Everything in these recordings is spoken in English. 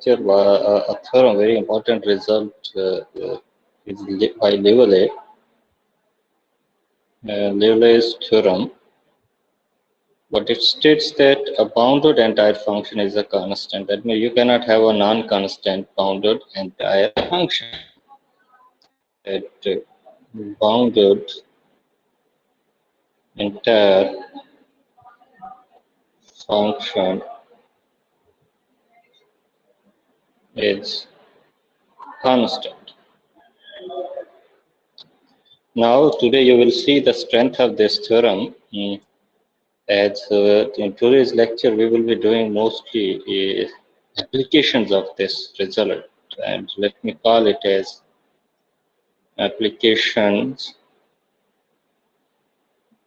a theorem, very important result is by Levelay's theorem, but it states that a bounded entire function is a constant. That means you cannot have a non-constant bounded entire function. That bounded entire function is constant. Now, today you will see the strength of this theorem. As in today's lecture, we will be doing mostly applications of this result, and let me call it as applications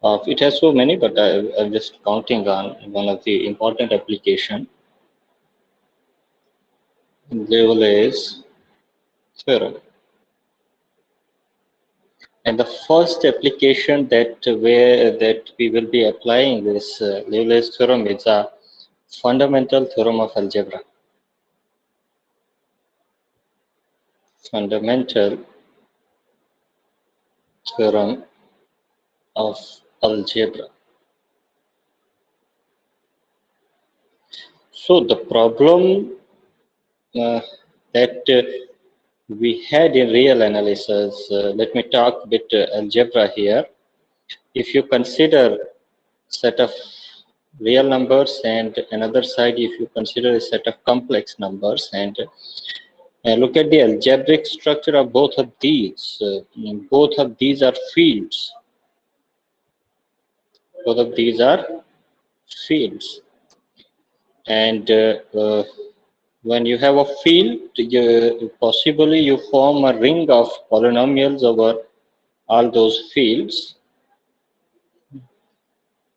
of. It has so many, but I'm just counting on one of the important application. Levelay's theorem. And the first application that we will be applying this Levelay's theorem is a fundamental theorem of algebra. Fundamental theorem of algebra. So the problem that we had in real analysis, let me talk a bit algebra here. If you consider set of real numbers and another side if you consider a set of complex numbers, and look at the algebraic structure of both of these. Both of these are fields. Both of these are fields. And when you have a field, possibly you form a ring of polynomials over all those fields.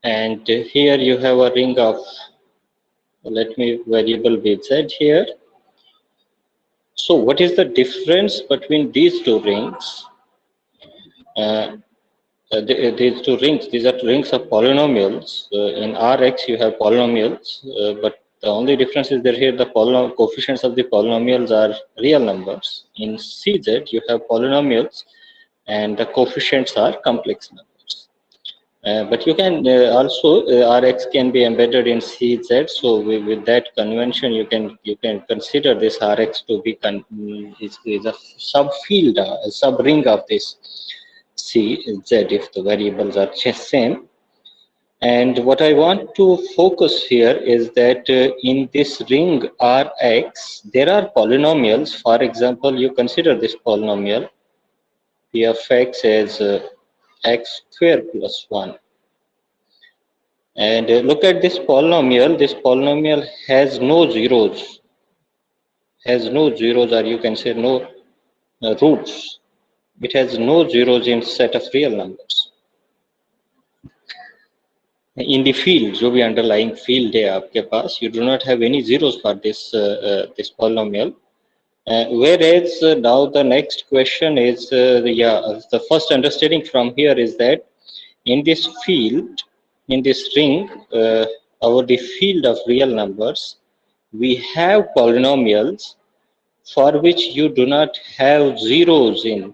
And here you have a ring of, let me variable with z here. So what is the difference between these two rings? These two rings, these are rings of polynomials. In Rx you have polynomials, but the only difference is that here the coefficients of the polynomials are real numbers. In Cz you have polynomials and the coefficients are complex numbers. But you can also Rx can be embedded in Cz. So with that convention, you can consider this Rx to be is a subfield, a subring of this Cz if the variables are same. And what I want to focus here is that in this ring Rx, there are polynomials. For example, you consider this polynomial p of x as x square plus 1. And look at this polynomial. This polynomial has no zeros. Has no zeros, or you can say no roots. It has no zeros in set of real numbers. In the field, जो भी underlying field है आपके पास, you do not have any zeros for this this polynomial. Whereas now the next question is, the first understanding from here is that in this field, in this ring, over the field of real numbers, we have polynomials for which you do not have zeros in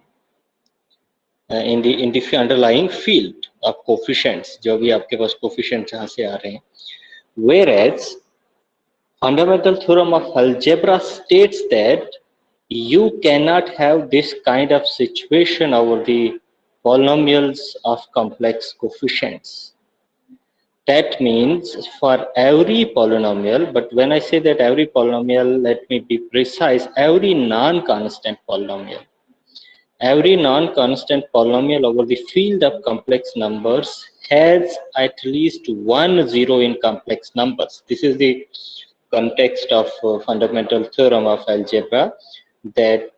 the underlying field of coefficients, जो भी आपके पास coefficients जहाँ से आ रहे हैं. Whereas fundamental theorem of algebra states that you cannot have this kind of situation over the polynomials of complex coefficients. That means for every polynomial, but when I say that every polynomial, let me be precise, every non-constant polynomial. Every non-constant polynomial over the field of complex numbers has at least one zero in complex numbers. This is the context of fundamental theorem of algebra, that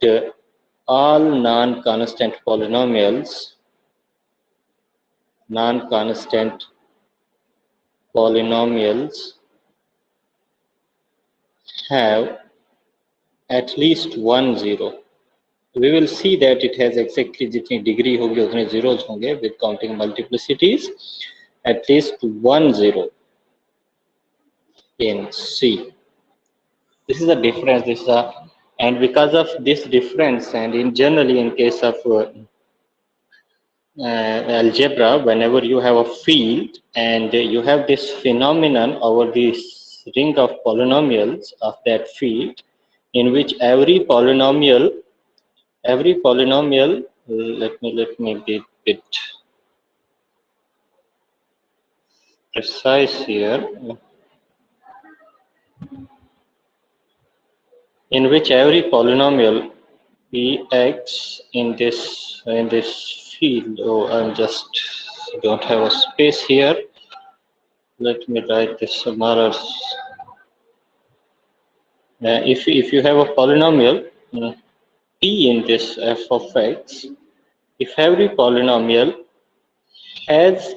all non-constant polynomials have at least one zero. We will see that it has exactly जितनी degree होगी उतने zeros होंगे with counting multiplicities, at least one zero in C. This is a difference. This is a, and because of this difference, and in generally in case of algebra, whenever you have a field and you have this phenomenon over this ring of polynomials of that field, in which every polynomial, let me be a bit precise here, in which every polynomial px in this field. Oh, I'm just don't have a space here. Let me write this somewhere else. If you have a polynomial p in this f of x, if every polynomial has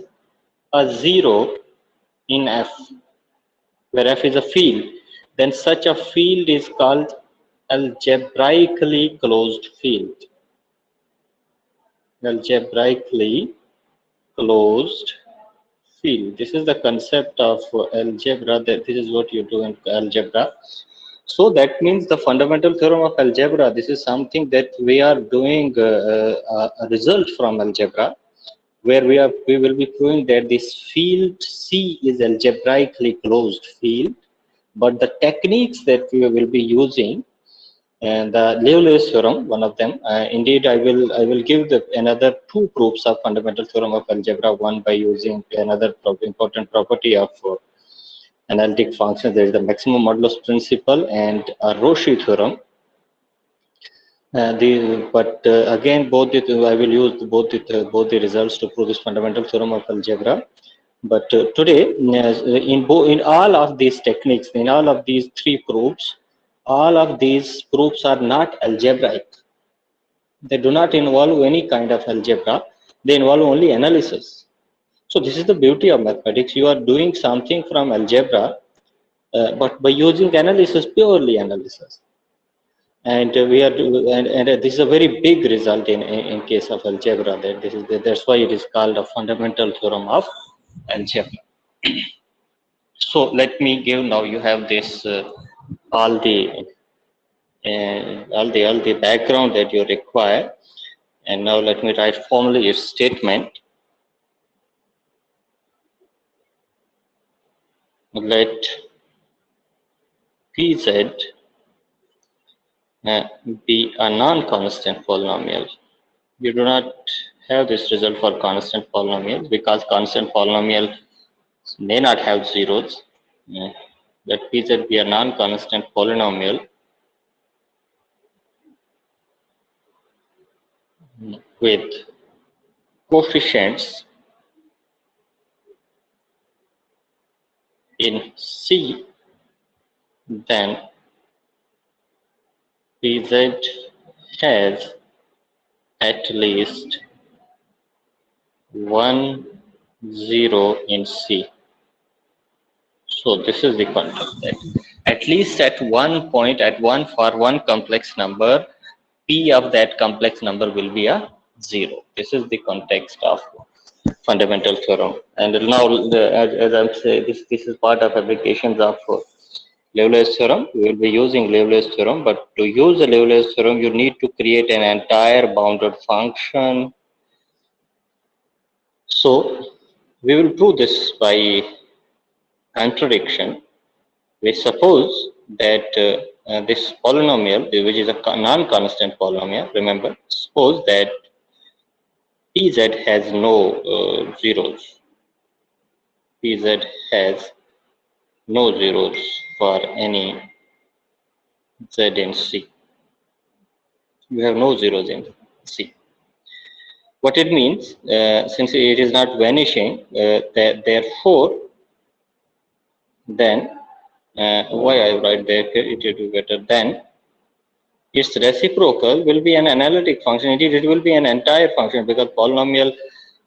a zero in f, where f is a field, then such a field is called algebraically closed field. Algebraically closed field. This is the concept of algebra. That this is what you do in algebra. So that means the fundamental theorem of algebra. This is something that we are doing a result from algebra, where we will be proving that this field C is algebraically closed field, but the techniques that we will be using, and the Liouville's theorem, one of them. Indeed, I will give another two proofs of fundamental theorem of algebra. One by using another important property of analytic functions. There is the maximum modulus principle and a Roche theorem. Again, I will use both the results to prove this fundamental theorem of algebra. But today, in all of these techniques, in all of these three proofs, all of these proofs are not algebraic. They do not involve any kind of algebra. They involve only analysis. So this is the beauty of mathematics. You are doing something from algebra, but by using analysis, purely analysis. And this is a very big result in case of algebra. That's why it is called a fundamental theorem of algebra. So let me give now. You have this all the background that you require, and now let me write formally its statement. Let Pz be a non-constant polynomial. You do not have this result for constant polynomials because constant polynomial may not have zeros. Let Pz be a non-constant polynomial with coefficients in C, then Pz has at least one zero in C. So this is the concept that at least at one point, for one complex number, P of that complex number will be a zero. This is the context of fundamental theorem. And now, as I'm saying, this is part of applications of Liouville's theorem. We will be using Liouville's theorem, but to use the Liouville's theorem, you need to create an entire bounded function. So we will prove this by contradiction. We suppose that this polynomial, which is a non-constant polynomial, remember, suppose that Pz has no zeros. Pz has no zeros for any z in C. You have no zeros in C. What it means, since it is not vanishing, therefore, then why I write there, it will be better. Then its reciprocal will be an analytic function. Indeed, it will be an entire function because polynomial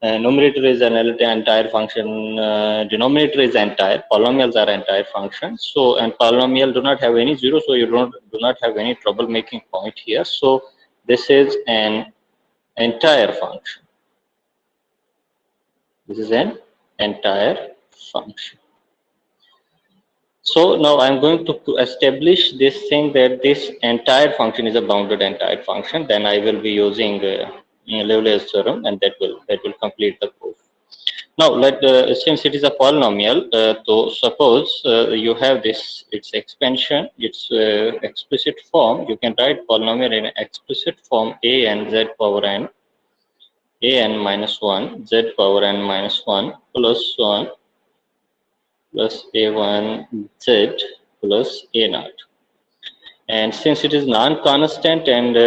numerator is an entire function, denominator is entire. Polynomials are entire functions. So, and polynomial do not have any zero, so you do not have any trouble making point here. So, this is an entire function. This is an entire function. So now I'm going to establish this thing that this entire function is a bounded entire function. Then I will be using Liouville's theorem, and that will complete the proof. Now, since it is a polynomial, so suppose you have this its expansion, its explicit form. You can write polynomial in explicit form a n z power n, a n minus 1, z power n minus 1 plus 1 plus a1 z plus a naught. And since it is non-constant and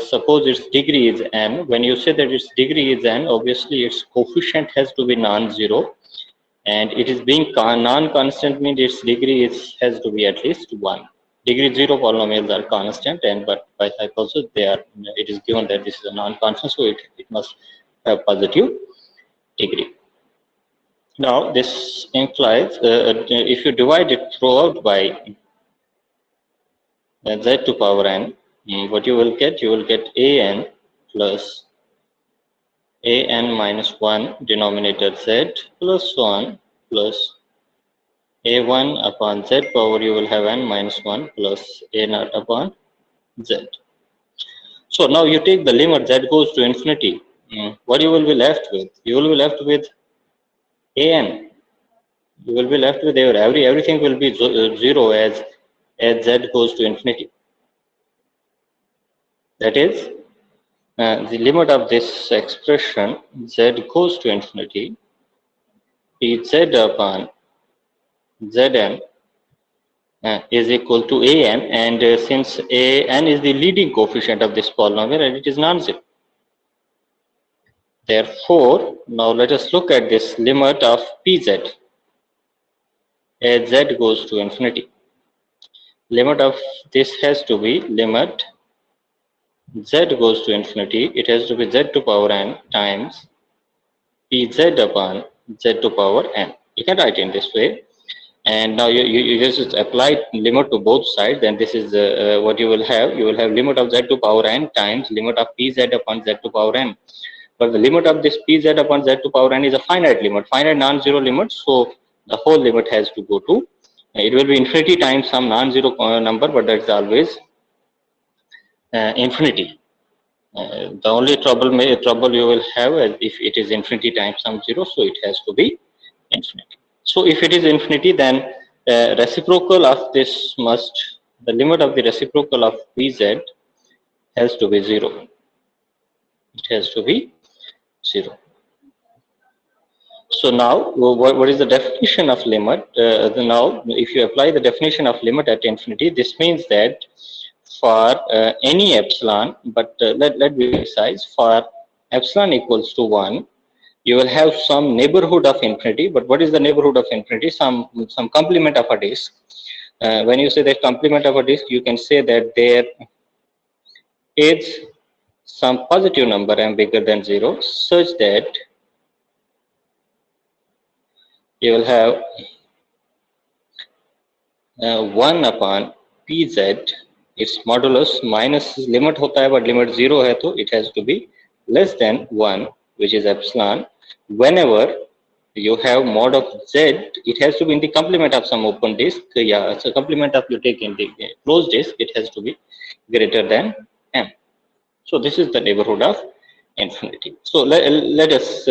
suppose its degree is n, when you say that its degree is n, obviously its coefficient has to be non-zero, and it is being non-constant means its degree has to be at least 1. Degree 0 polynomials are constant, and but by hypothesis it is given that this is a non-constant, so it must have positive degree. Now this implies if you divide it throughout by z to power n, what you will get a n plus a n minus 1 denominator z plus 1 plus a1 upon z power you will have n minus 1 plus a naught upon z. So now you take the limit z goes to infinity. What you will be left with? You will be left with a n. You will be left with everything will be 0 as z goes to infinity. That is, the limit of this expression z goes to infinity is z upon zn is equal to an, and since an is the leading coefficient of this polynomial and it is non-zero. Therefore, now let us look at this limit of pz as z goes to infinity. Limit of this has to be limit z goes to infinity. It has to be z to power n times pz upon z to power n. You can write in this way. And now you just apply limit to both sides, then this is what you will have. You will have limit of z to power n times limit of pz upon z to power n. But the limit of this pz upon z to power n is a finite limit, finite non-zero limit. So the whole limit has to go to, it will be infinity times some non-zero number, but that's always infinity. The only trouble you will have is if it is infinity times some zero, so it has to be infinity. So if it is infinity, then reciprocal of this the limit of the reciprocal of pz has to be 0. It has to be 0. So now, what is the definition of limit? Now, if you apply the definition of limit at infinity, this means that for any epsilon, but let me precise, for epsilon equals to 1, you will have some neighborhood of infinity. But what is the neighborhood of infinity? Some complement of a disk. When you say that complement of a disk, you can say that there is some positive number m bigger than 0, such that you will have 1 upon pz, its modulus minus limit hota hai, but limit 0 hai, to it has to be less than 1, which is epsilon. Whenever you have mod of z, it has to be in the complement of some open disk. Yeah, so complement of you take in the closed disk, it has to be greater than m. So this is the neighborhood of infinity. So let us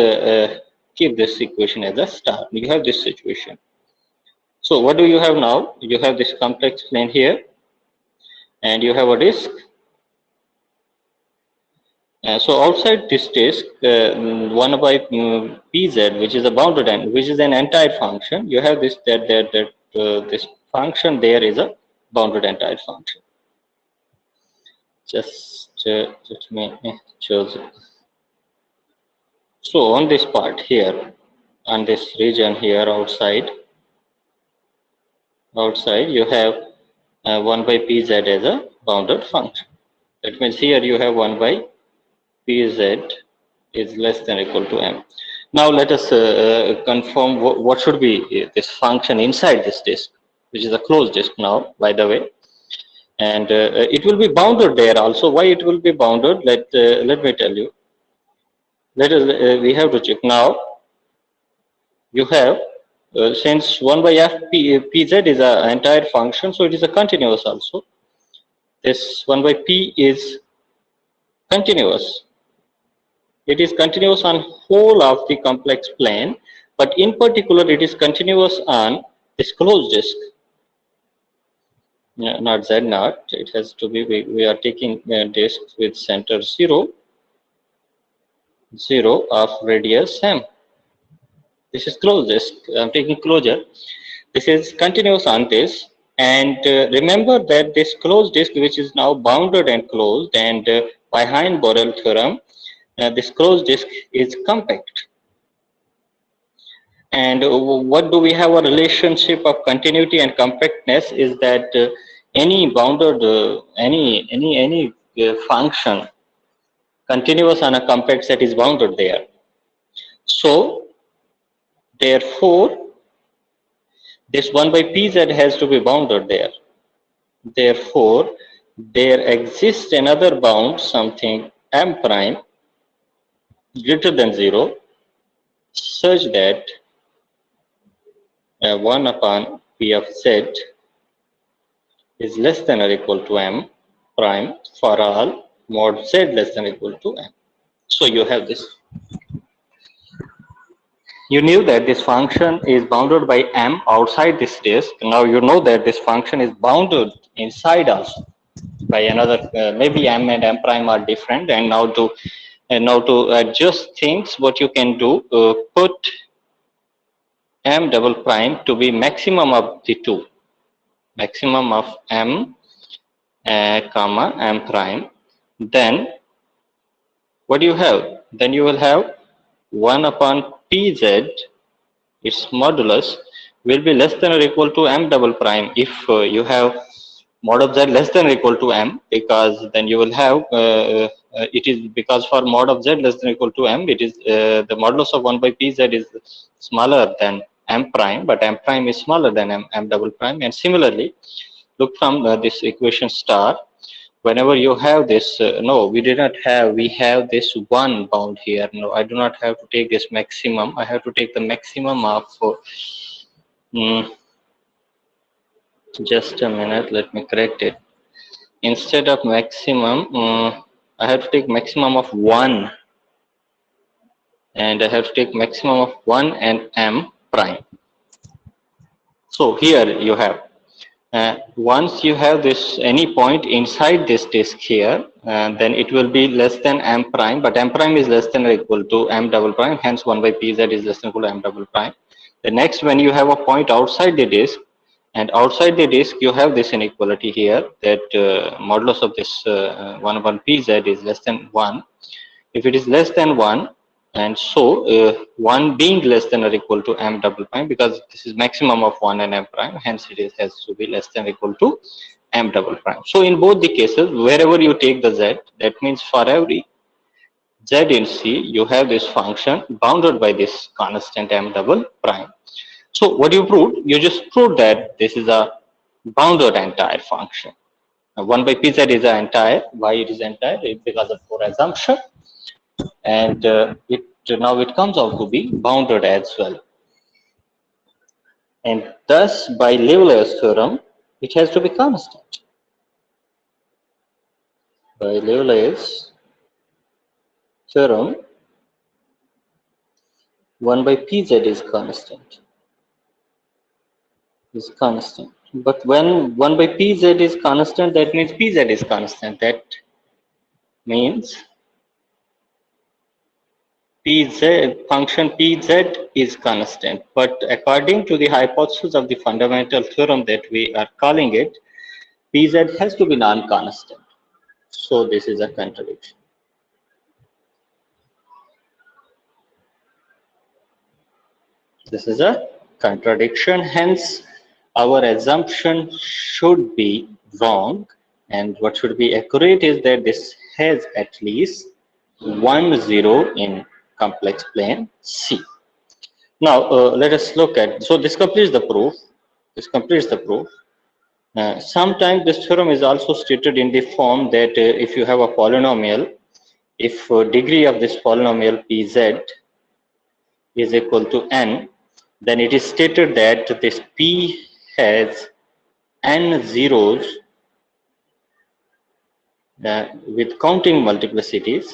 keep this equation as a star. You have this situation. So what do you have now? You have this complex plane here, and you have a disk. So outside this disk, 1 by pz, which is a bounded end, which is an entire function, you have this this function there is a bounded entire function. Just let me choose it. So on this part here, on this region here outside you have 1 by pz as a bounded function. That means here you have 1 by pz is less than or equal to m. Now let us confirm what should be this function inside this disk, which is a closed disk now, by the way. And it will be bounded there also. Why it will be bounded? Let me tell you. We have to check now. You have Since 1 by f pz is an entire function, so it is a continuous also. This 1 by p is continuous. It is continuous on whole of the complex plane, but in particular it is continuous on this closed disk. Not z naught. It has to be, we are taking disk with center 0 of radius m. This is closed disk. I'm taking closure. This is continuous on this. And remember that this closed disk, which is now bounded and closed, and by Hein-Borel theorem, this closed disk is compact. And what do we have a relationship of continuity and compactness is that any bounded any function continuous on a compact set is bounded there. So therefore this 1 by pz has to be bounded there. Therefore there exists another bound, something m prime greater than 0, such that 1 upon p of z is less than or equal to m prime for all mod z less than or equal to m. So you have this. You knew that this function is bounded by m outside this disk. Now you know that this function is bounded inside also by another, maybe m and m prime are different. And now to adjust things, what you can do, put m double prime to be maximum of the two, maximum of m comma m prime. Then what do you have? Then you will have 1 upon pz, its modulus will be less than or equal to m double prime if you have mod of z less than or equal to m, because then you will have it is because for mod of z less than or equal to m, it is the modulus of 1 by pz is smaller than m prime, but m prime is smaller than m double prime. And similarly, look from this equation star. Whenever you have this, no, we did not have, we have this one bound here. No, I do not have to take this maximum. I have to take the maximum of, just a minute, let me correct it. Instead of maximum, I have to take maximum of 1. And I have to take maximum of 1 and m prime. So here you have. Once you have this any point inside this disk here, then it will be less than m prime, but m prime is less than or equal to m double prime, hence 1 by pz is less than or equal to m double prime. The next, when you have a point outside the disk, and outside the disk you have this inequality here, that modulus of this 1 upon pz is less than 1. If it is less than 1, and so 1 being less than or equal to m double prime, because this is maximum of 1 and m prime, hence it has to be less than or equal to m double prime. So in both the cases, wherever you take the z, that means for every z in C, you have this function bounded by this constant m double prime. So what you proved? You just proved that this is a bounded entire function. 1 by pz is an entire. Why it is entire? It's because of our assumption. And now it comes out to be bounded as well. And thus, by Leibniz's theorem, it has to be constant. By Leibniz's theorem, 1 by pz is constant. But when 1 by pz is constant, that means pz is constant. That means function pz is constant. But according to the hypothesis of the fundamental theorem that we are calling it, pz has to be non-constant. So this is a contradiction. This is a contradiction. Hence, our assumption should be wrong, and what should be accurate is that this has at least 1 0 in complex plane C. Now let us look at, so this completes the proof. Sometimes this theorem is also stated in the form that if you have a polynomial, if degree of this polynomial pz is equal to n, then it is stated that this P has n zeros with counting multiplicities.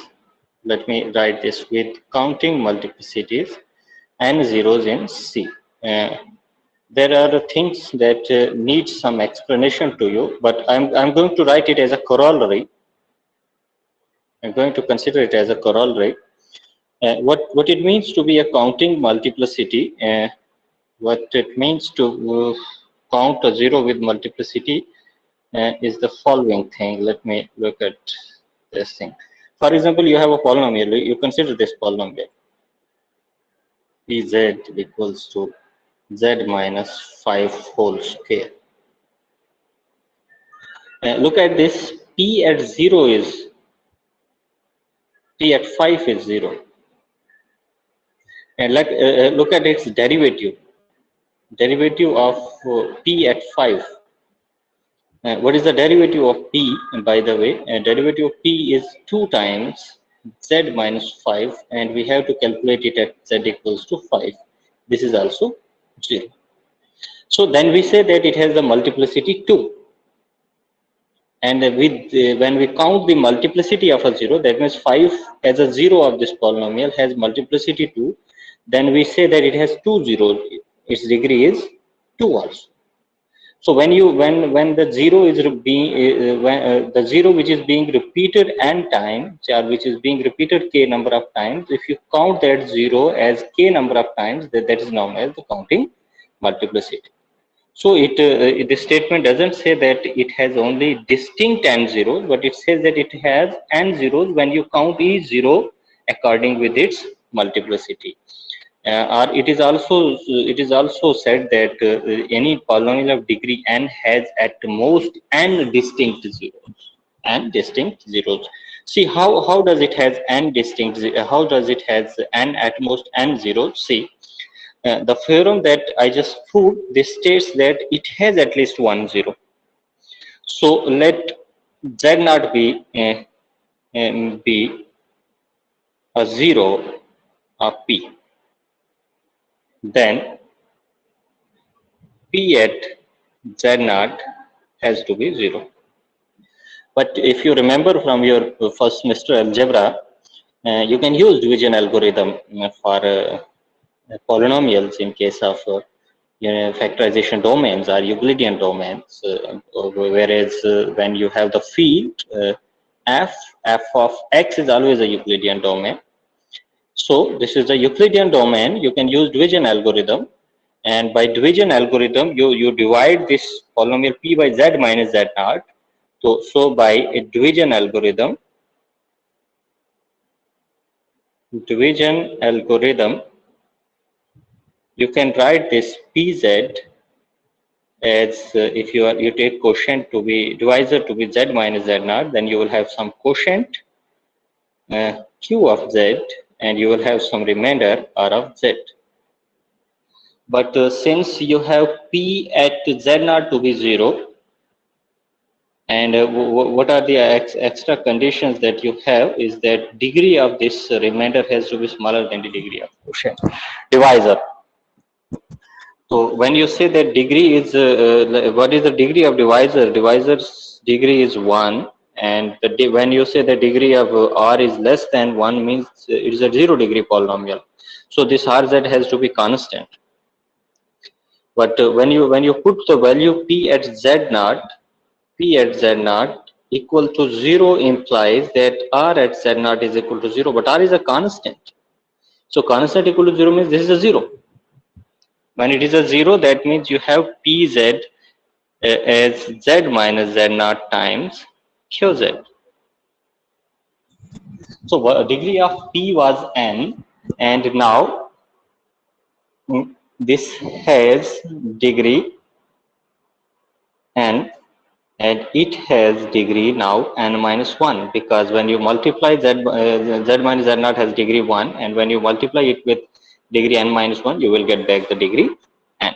Let me write this: with counting multiplicities n zeros in C. There are things that need some explanation to you, but I'm going to write it as a corollary. I'm going to consider it as a corollary. What it means to be a counting multiplicity, what it means to count a zero with multiplicity is the following thing. Let me look at this thing. For example, you have a polynomial. You consider this polynomial. Pz equals to z minus 5 whole square. Look at this. P at 0 is, P at 5 is 0. And look at its derivative. Derivative of P at 5. What is the derivative of P? And by the way, derivative of P is 2 times z minus 5, and we have to calculate it at z equals to 5. This is also 0. So then we say that it has the multiplicity 2. And when we count the multiplicity of a 0, that means 5 as a 0 of this polynomial has multiplicity 2, then we say that it has 2 zeros. Its degree is 2 also. So when the 0 is being the 0 which is being repeated n times, or which is being repeated k number of times, if you count that 0 as k number of times, that is known as the counting multiplicity. So the statement doesn't say that it has only distinct n zeros, but it says that it has n zeros when you count each zero according with its multiplicity. Or it is also said that any polynomial of degree n has at most n distinct zeros. N distinct zeros. See how does it has n distinct? How does it has n at most n zeros? See. The theorem that I just proved, this states that it has at least 1 0. So let z not be a 0 of P. Then P at z naught has to be 0. But if you remember from your first semester algebra, you can use division algorithm for polynomials in case of factorization domains or Euclidean domains, whereas when you have the field f of x is always a Euclidean domain. So this is the Euclidean domain. You can use division algorithm, and by division algorithm you divide this polynomial p by z minus z naught. So by a division algorithm, you can write this pz as if you take quotient to be divisor to be z minus z naught, then you will have some quotient q of z, and you will have some remainder r of z. But since you have p at z naught to be 0, and what are the extra conditions that you have is that degree of this remainder has to be smaller than the degree of quotient divisor. So when you say that degree is, what is the degree of divisor? Divisor's degree is 1, and when you say the degree of r is less than 1, means it is a 0 degree polynomial. So this rz has to be constant. But when you put the value p at z naught equal to 0 implies that r at z naught is equal to 0, but r is a constant. So constant equal to 0 means this is a 0. When it is a 0, that means you have pz as z minus z naught times qz. So degree of p was n, and now this has degree n, and it has degree now n minus 1, because when you multiply z minus z naught has degree 1, and when you multiply it with degree n minus 1, you will get back the degree n.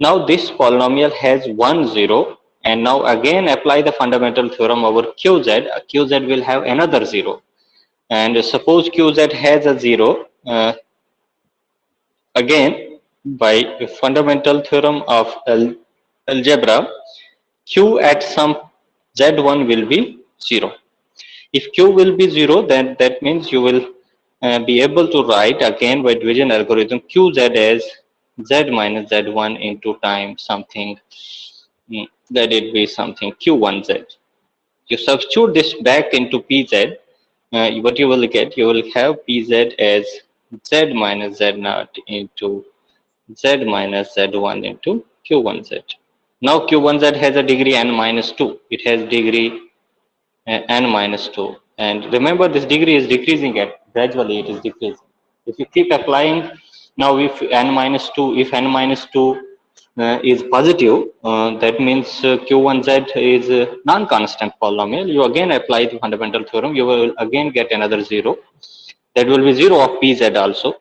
Now this polynomial has 1 0, and now again apply the fundamental theorem over qz. Qz will have another 0, and suppose qz has a 0, again by a fundamental theorem of algebra, q at some z1 will be 0. If q will be 0, then that means you will be able to write again by division algorithm qz as z minus z1 into time something, let it be something q1z. You substitute this back into pz, what you will get, you will have pz as z minus z naught into z minus z1 into q1z. Now q1z has a degree n minus 2. It has degree n minus 2. And remember, this degree is decreasing at gradually, it is decreasing. If you keep applying, now if n minus 2, if n minus 2 is positive, that means q1z is a non-constant polynomial. You again apply the fundamental theorem, you will again get another 0. That will be 0 of pz also.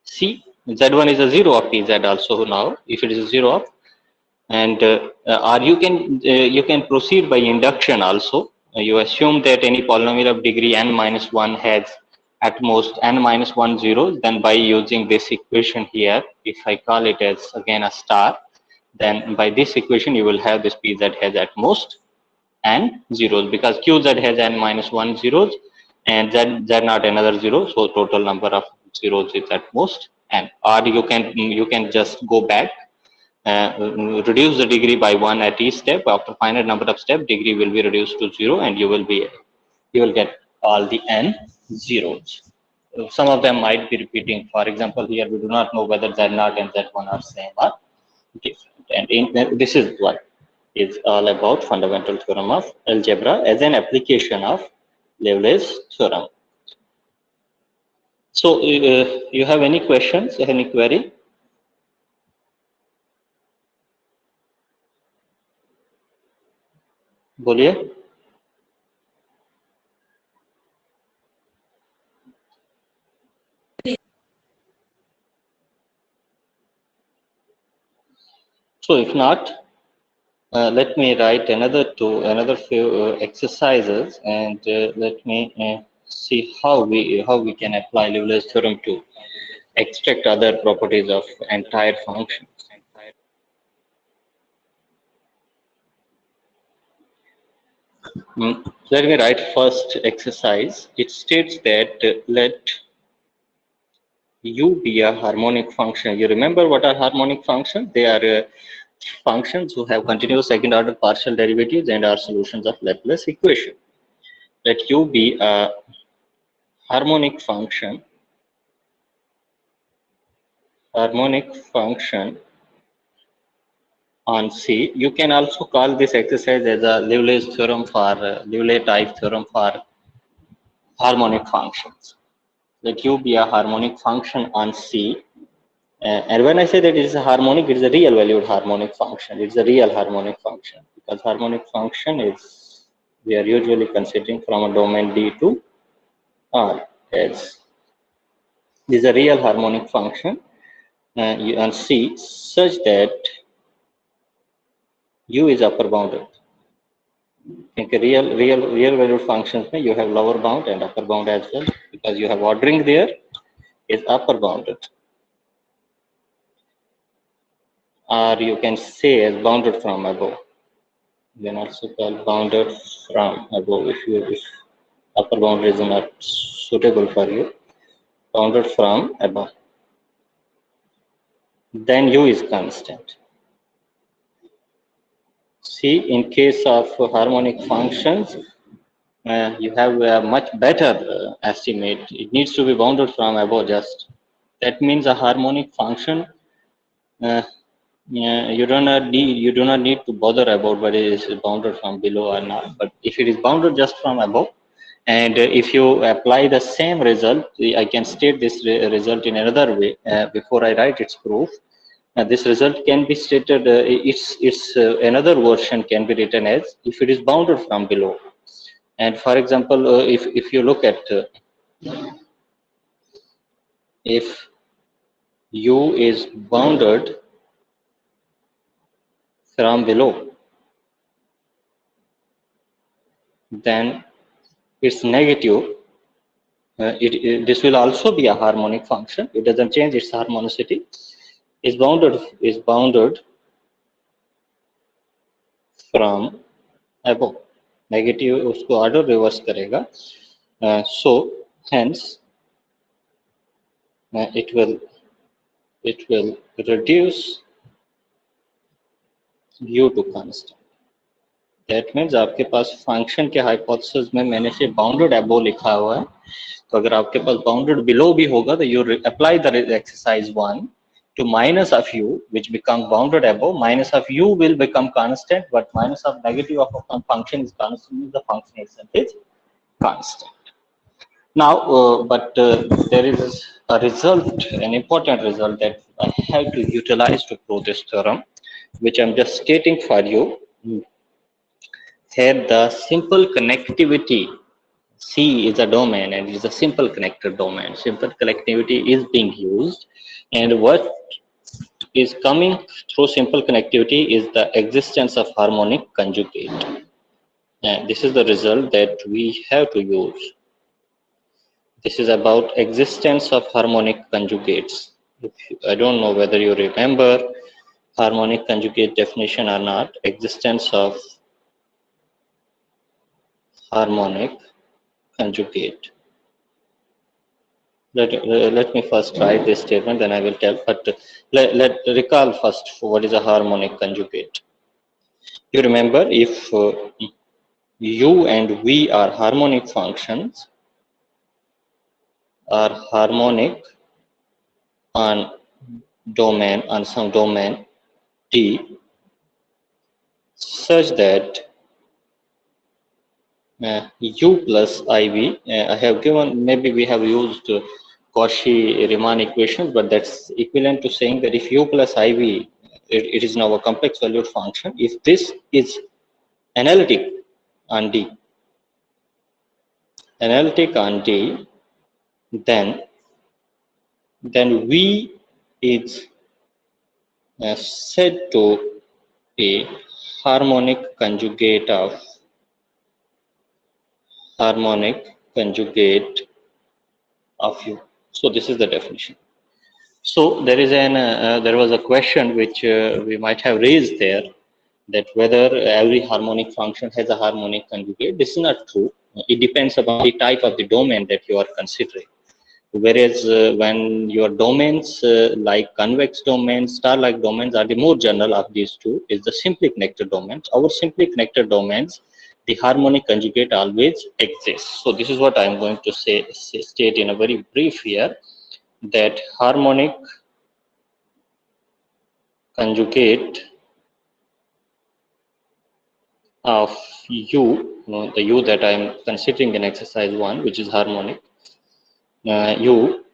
See, z1 is a 0 of pz also now, if it is a 0 of, and or you can proceed by induction also. You assume that any polynomial of degree n minus 1 has at most n minus 1 zeros. Then by using this equation here, if I call it as again a star, then by this equation you will have this pz has at most n zeros, because qz has n minus 1 zeros and z not another 0, so total number of zeros is at most n. Or you can just go back, reduce the degree by 1 at each step. After finite number of steps, degree will be reduced to 0, and you will get all the n zeros. Some of them might be repeating. For example, here we do not know whether z0 and z1 are same or different, and this is what is all about fundamental theorem of algebra as an application of Leibniz theorem. So you have any questions, any query? बोलिए. So if not, let me write another few exercises, and let me see how we can apply Leibniz theorem to extract other properties of entire functions. Let me write first exercise. It states that let u be a harmonic function. You remember what are harmonic functions? They are functions who have continuous second order partial derivatives and are solutions of Laplace equation. Let u be a harmonic function on C. You can also call this exercise as a Leibniz theorem for Leibniz type theorem for harmonic functions. Let u be a harmonic function on C. And when I say that it is a harmonic, it is a real valued harmonic function. It's a real harmonic function, because harmonic function is, we are usually considering from a domain D to R. As this is a real harmonic function on C such that u is upper bounded. think real valued functions mein you have lower bound and upper bound as well, because you have ordering there is upper bounded, or you can say as bounded from above. You can also call bounded from above if upper boundary is not suitable for you. Bounded from above, then u is constant. See, in case of harmonic functions, you have a much better estimate. It needs to be bounded from above just. That means a harmonic function, you do not need to bother about whether it is bounded from below or not. But if it is bounded just from above, and if you apply the same result, I can state this result in another way before I write its proof. This result can be stated, its another version can be written as if it is bounded from below. And for example, if you look at if u is bounded from below, then it's negative. This will also be a harmonic function. It doesn't change its harmonicity. is bounded from above. Negative उसको order reverse करेगा. So hence it will reduce u to constant. That means आपके पास function के hypothesis में मैंने से bounded above लिखा हुआ है, तो अगर आपके पास बाउंडेड बिलो भी होगा तो you apply the exercise 1 to minus of u, which becomes bounded above. Minus of u will become constant, but minus of negative of a function is constant, means the function itself is constant. Now there is a result, an important result that I have to utilize to prove this theorem, which I'm just stating for you. Here the simple connectivity, C is a domain and it is a simple connected domain. Simple connectivity is being used, and what is coming through simple connectivity is the existence of harmonic conjugate. And this is the result that we have to use. This is about existence of harmonic conjugates. I don't know whether you remember harmonic conjugate definition or not. Existence of harmonic conjugate. Let me first write this statement, then I will tell. But let recall first what is a harmonic conjugate. You remember, if u and v are harmonic functions, are harmonic on some domain T, such that u plus iv, I have given, maybe we have used Cauchy-Riemann equations, but that's equivalent to saying that if u plus iv, it is now a complex valued function. If this is analytic on D, then V is said to be harmonic conjugate of U. So this is the definition. So there is there was a question which we might have raised there, that whether every harmonic function has a harmonic conjugate. This is not true. It depends upon the type of the domain that you are considering. Whereas when your domains like convex domains, star-like domains are the more general of these two, is the simply connected domains. Our simply connected domains, the harmonic conjugate always exists. So this is what I am going to state in a very brief here, that harmonic conjugate of U, the U that I am considering in exercise 1, which is harmonic, U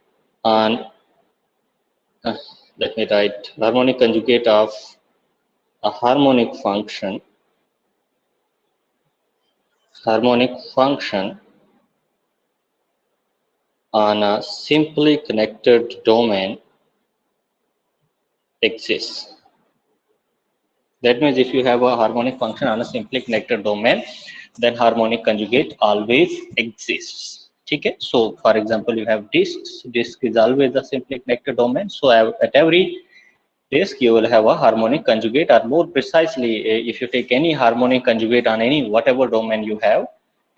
on, let me write, harmonic conjugate of a harmonic function on a simply connected domain exists. That means if you have a harmonic function on a simply connected domain, then harmonic conjugate always exists. Okay? So for example, you have disks. Disk is always a simply connected domain. So at every disk you will have a harmonic conjugate, or more precisely, if you take any harmonic conjugate on any whatever domain you have,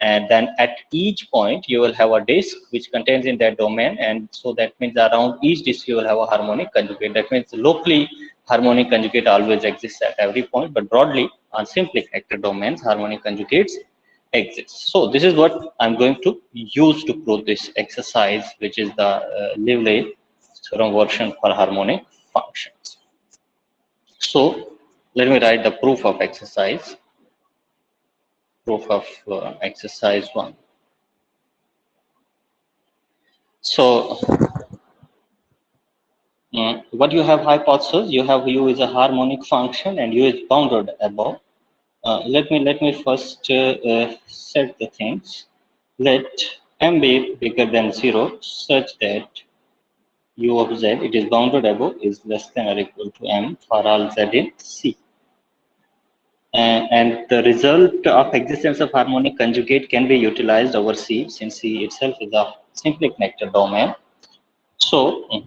and then at each point you will have a disk which contains in that domain, and so that means around each disk you will have a harmonic conjugate. That means locally harmonic conjugate always exists at every point, but broadly on simply connected domains harmonic conjugates exist. So this is what I'm going to use to prove this exercise, which is the Lively theorem version for harmonic functions. So let me write the proof of exercise. Proof of exercise 1. So what you have hypothesis, you have U is a harmonic function and U is bounded above. Let me first set the things. Let m be bigger than 0 such that U of z, it is bounded above, is less than or equal to m for all z in C. And the result of existence of harmonic conjugate can be utilized over C, since C itself is a simply connected domain. So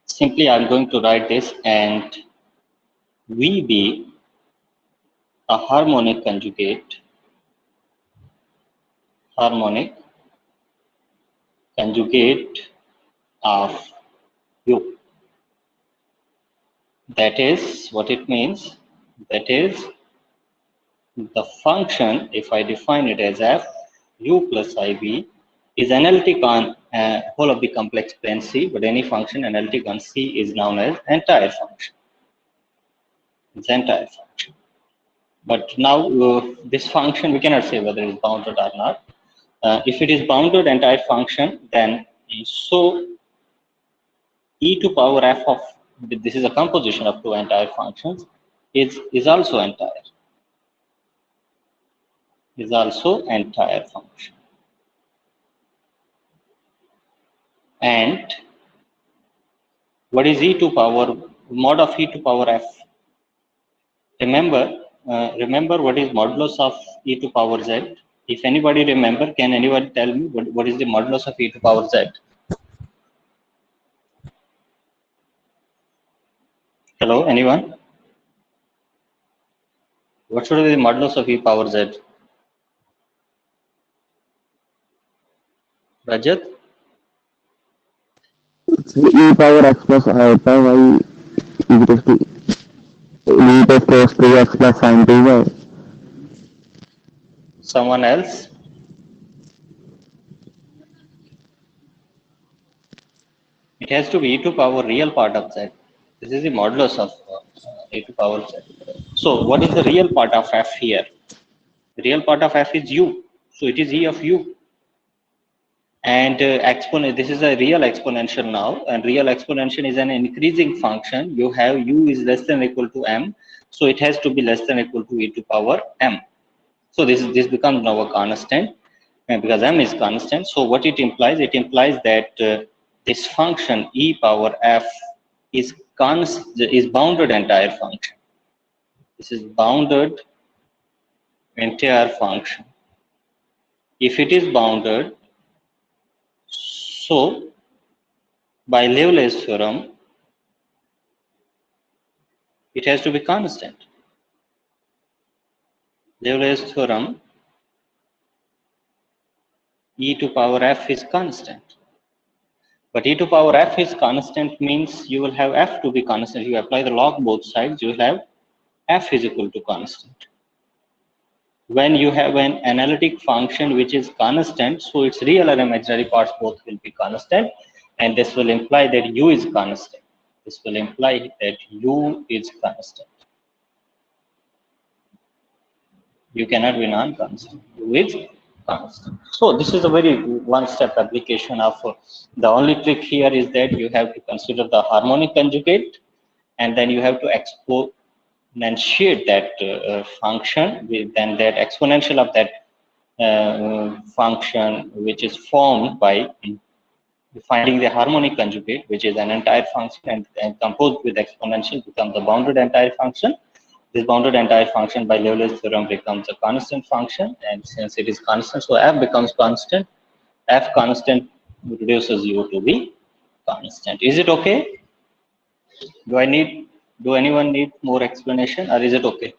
simply I'm going to write this, and V be a harmonic conjugate of U. That is what it means. That is the function, if I define it as f u plus ib, is analytic on whole of the complex plane C, but any function analytic on C is known as entire function. It's entire function. But now this function, we cannot say whether it's bounded or not. If it is bounded entire function, then so e to power f of, this is a composition of two entire functions, is also entire. Is also entire function. And what is e to power mod of e to power f? Remember what is modulus of e to power z? If anybody remember, can anybody tell me what is the modulus of e to power z? Hello, anyone? What should be the modulus of e power z? Rajat? E power x plus iota y equals to root of cos 2x plus sin 2y. Someone else? It has to be e to power real part of z. This is the modulus of e to power z. So what is the real part of f here? The real part of f is u. So it is e of u. And exponent, this is a real exponential now, and real exponential is an increasing function. You have u is less than or equal to m, so it has to be less than or equal to e to power m. So this becomes now a constant, and because m is constant. So what it implies? It implies that this function e power f is bounded entire function. This is bounded entire function. If it is bounded, so by Leibniz theorem, it has to be constant. Leibniz theorem, e to power f is constant. But e to power f is constant means you will have f to be constant. You apply the log both sides, you will have f is equal to constant. When you have an analytic function which is constant, so its real and imaginary parts both will be constant, and this will imply that u is constant. This will imply that u is constant. You cannot be non-constant. U is constant. So this is a very one-step application of the only trick here is that you have to consider the harmonic conjugate, and then you have to exponentiate that function, then that exponential of that function, which is formed by finding the harmonic conjugate, which is an entire function, and composed with exponential becomes the bounded entire function. This bounded entire function by Leibniz theorem becomes a constant function, and since it is constant, so f becomes constant. F constant reduces u to be constant. Is it okay? Do anyone need more explanation, or is it okay?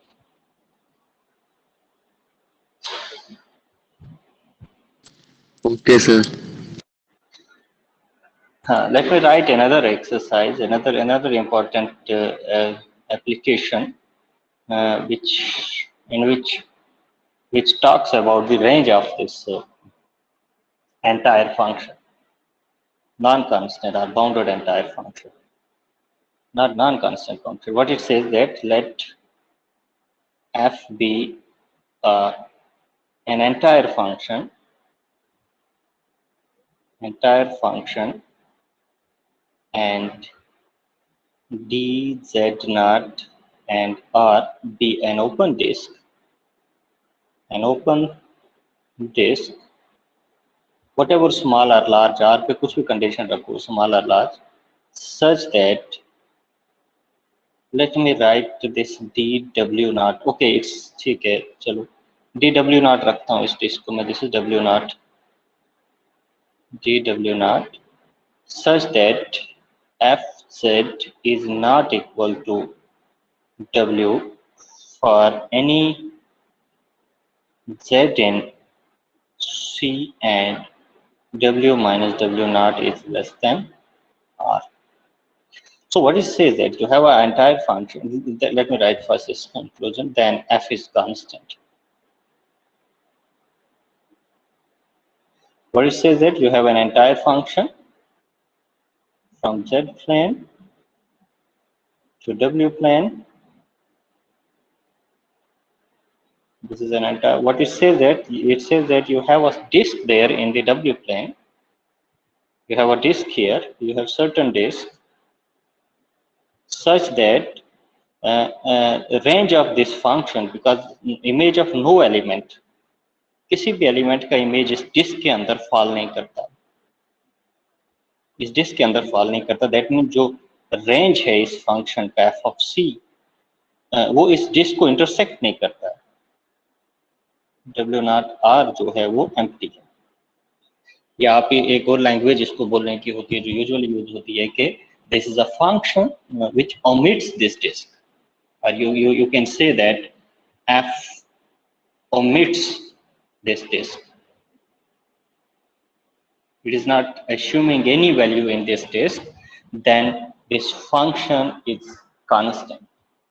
Okay, sir. Let me write another exercise, another important application, which talks about the range of this entire function, non-constant or bounded entire function, not non-constant function. What it says that let f be an entire function, and d, z naught, and r be an open disk, whatever small or large, r पे कुछ भी condition रखो, small or large, such that, let me write this dw naught. Okay, it's ठीक है, चलो dw naught रखता हूँ इस disk को मैं. This is w naught, dw naught, such that f z is not equal to w for any z in C and w minus w naught is less than r. So what it says that you have an entire function. Let me write first this conclusion, then f is constant. What it says that you have an entire function from z plane to w plane. This is an entire. What it says that you have a disk there in the w plane. You have a disk here. You have certain disk such that range of this function, because image of no element, किसी भी element का image इस disc के अंदर fall नहीं करता, इस disc के अंदर फॉल नहीं करता. दैट मीन जो रेंज है इस फंक्शन का एफ ऑफ सी वो इस डिस्क को इंटरसेक्ट नहीं करता है. डब्ल्यू नॉट आर जो है वो एम्प्टी है. या आप एक और लैंग्वेज इसको बोलने की होती है जो यूजुअली यूज होती है कि this is a function which omits this disk, और you can say that f omits this disk. It is not assuming any value in this disk, then this function is constant.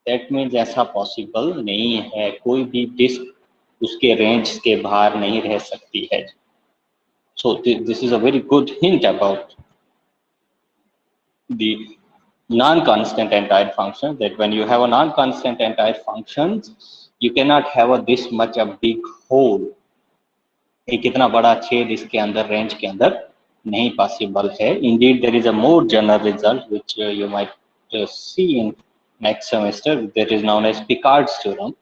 That means ऐसा possible नहीं है, कोई भी disc उसके range के बाहर नहीं रह सकती है. So this is a very good hint about the non-constant entire function, that when you have a non-constant entire function, you cannot have this much a big hole. एक इतना बड़ा छेद इसके अंदर रेंज के अंदर नहीं पॉसिबल है. Indeed, there is a more general result which you might see in next semester. That is known as Picard's theorem.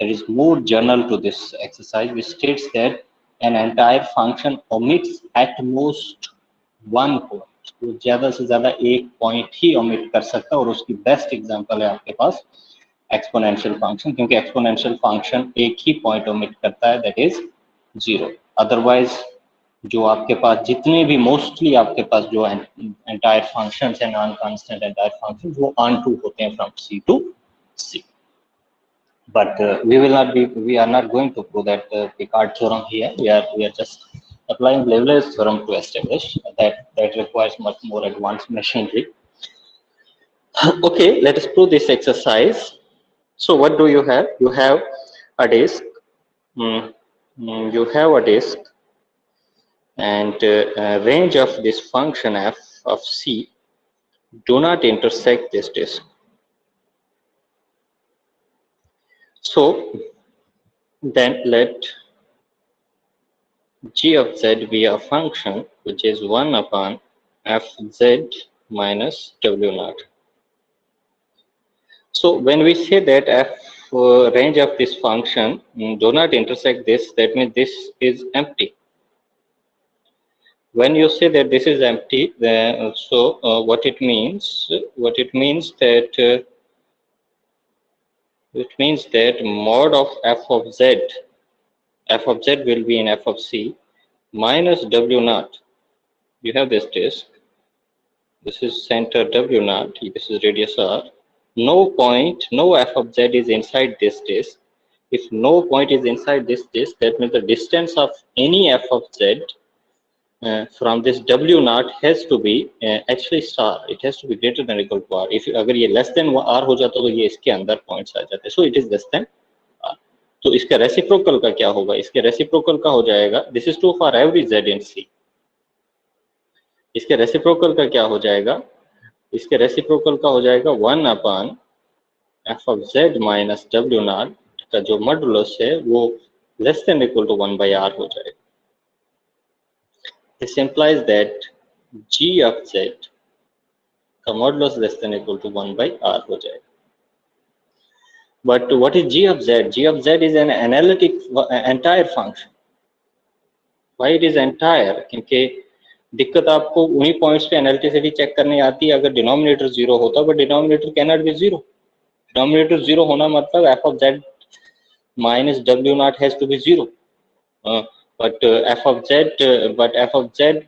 There is more general to this exercise, which states that an entire function omits at most one point. तो ज्यादा से ज्यादा एक point ही omit कर सकता है, और उसकी बेस्ट एग्जांपल है आपके पास एक्सपोनेंशियल फंक्शन, क्योंकि एक्सपोनेंशियल फंक्शन एक ही पॉइंट ओमिट करता है, दैट इज 0. अदरवाइज जो आपके पास जितने भी मोस्टली आपके पास जो एंटायर फंक्शंस है नॉन कांस्टेंट एंटायर फंक्शंस, वो ऑन टू होते हैं from C to C. But we are not going to prove that Picard theorem here. We are just applying Leibniz theorem to establish that requires much more advanced machinery. Okay, let us prove this exercise. So what do you have? You have a disk. You have a disk, and range of this function f of c do not intersect this disk. So then let g of z be a function which is 1 upon fz minus w naught. So when we say that f range of this function do not intersect this, that means this is empty. When you say that this is empty, then what it means that mod of f of z will be in f of c minus w naught. You have this disk. This is center w naught. This is radius r. No point, no f of z is inside this disk. If no point is inside this disk, that means the distance of any f of z from this w naught has to be actually star. It has to be greater than or equal to r. If अगर ये less than r हो जाता तो ये इसके अंदर points आ जाते. So it is less than r. तो इसका रेसिप्रोकल का क्या होगा? इसके रेसिप्रोकल का हो जाएगा, this is true for every z in c. इसके रेसिप्रोकल का क्या हो जाएगा? इसके रेसिप्रोकल का हो जाएगा 1 upon f of z minus w naught का जो मॉडुलस है वो less than equal to 1 by r हो जाएगा. This implies that g of z का modulus less than equal to 1 by r हो जाएगा. But what is g of z? G of z is an analytic entire function. Why it is entire? क्योंकि दिक्कत आपको उन्हीं points पे analyticity check करने आती है अगर डिनोमिनेटर 0 होता, but denominator can not be 0. Denominator 0 होना मतलब f of z minus w naught has to be 0. but f of z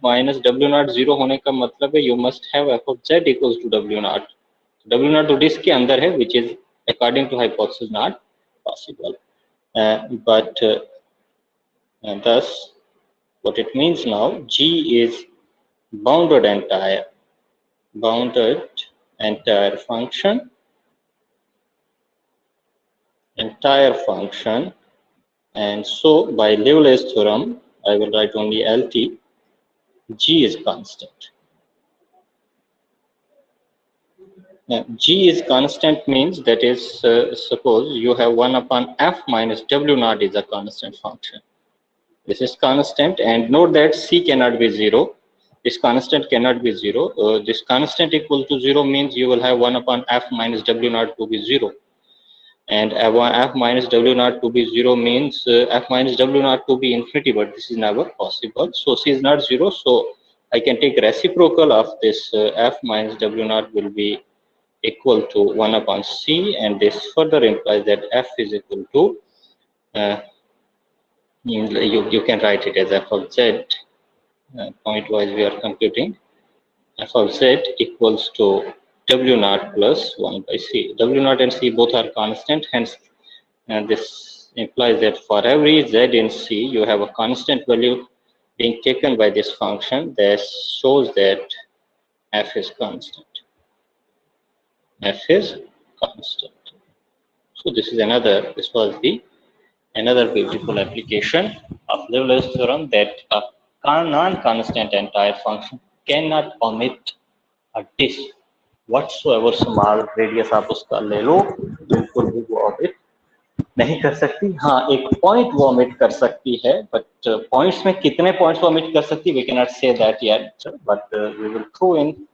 minus w naught 0 होने का मतलब है you must have f of z equals to w naught. W naught तो disc के अंदर है, which is according to hypothesis not possible. But thus what it means now, G is bounded entire function, and so by Liouville's theorem I will write only LT. G is constant. Now, G is constant means that is, suppose you have 1 upon f minus w naught is a constant function. This is constant, and note that C cannot be 0. This constant cannot be 0. This constant equal to 0 means you will have 1 upon f minus w naught to be 0. And f minus w naught to be 0 means f minus w naught to be infinity, but this is never possible. So C is not 0. So I can take reciprocal of this f minus w naught will be equal to 1 upon C, and this further implies that f is equal to you can write it as f of z. Point wise we are computing f of z equals to w naught plus 1 by c. W naught and c both are constant, hence this implies that for every z in c you have a constant value being taken by this function. That shows that f is constant. F is constant. So this was the another beautiful application of Liouville's theorem, that a non-constant entire function cannot omit a disk. Whatsoever small radius आप उसका ले लो, बिल्कुल भी वो omit नहीं कर सकती. हाँ, एक point वो omit कर सकती है, but points में कितने points वो omit कर सकती, we cannot say that yet, but we will throw in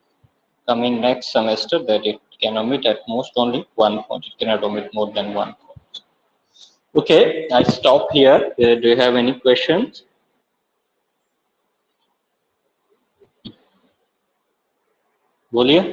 coming next semester that it can omit at most only one point. It cannot omit more than one point. Okay, I stop here. Do you have any questions? बोलिए.